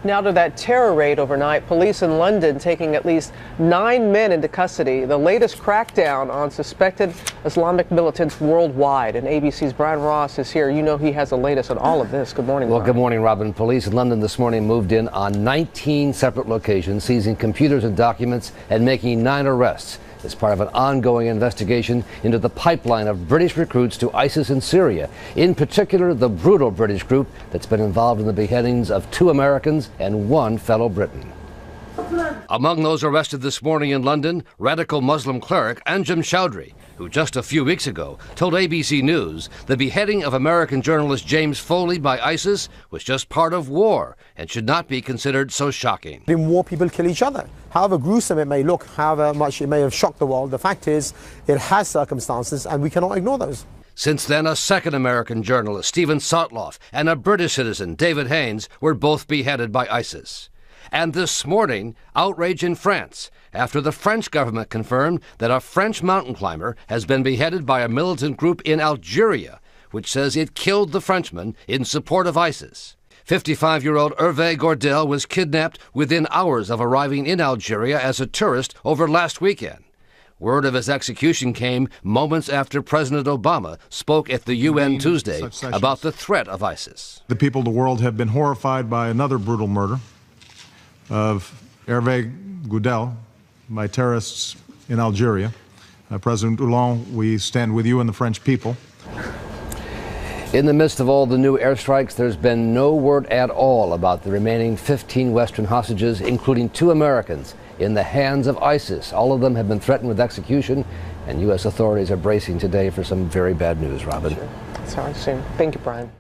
Now to that terror raid overnight. Police in London taking at least 9 men into custody. The latest crackdown on suspected Islamic militants worldwide. And ABC's Brian Ross is here. You know he has the latest on all of this. Good morning, Well, Brian. good morning, Robin. Police in London this morning moved in on 19 separate locations, seizing computers and documents and making 9 arrests as part of an ongoing investigation into the pipeline of British recruits to ISIS in Syria, in particular the brutal British group that's been involved in the beheadings of 2 Americans and 1 fellow Briton. Among those arrested this morning in London, radical Muslim cleric Anjem Choudhury, who just a few weeks ago told ABC News the beheading of American journalist James Foley by ISIS was just part of war and should not be considered so shocking. In war, people kill each other. However gruesome it may look, however much it may have shocked the world, the fact is it has circumstances and we cannot ignore those. Since then, a second American journalist, Stephen Sotloff, and a British citizen, David Haines, were both beheaded by ISIS. And this morning, outrage in France after the French government confirmed that a French mountain climber has been beheaded by a militant group in Algeria, which says it killed the Frenchman in support of ISIS. 55-year-old Hervé Gordel was kidnapped within hours of arriving in Algeria as a tourist over last weekend. Word of his execution came moments after President Obama spoke at the UN Tuesday about the threat of ISIS. The people of the world have been horrified by another brutal murder of Hervé Gordel by terrorists in Algeria. President Hollande, we stand with you and the French people. In the midst of all the new airstrikes, there's been no word at all about the remaining 15 Western hostages, including 2 Americans, in the hands of ISIS. All of them have been threatened with execution, and U.S. authorities are bracing today for some very bad news, Robin. Sure. Sorry, soon. Thank you, Brian.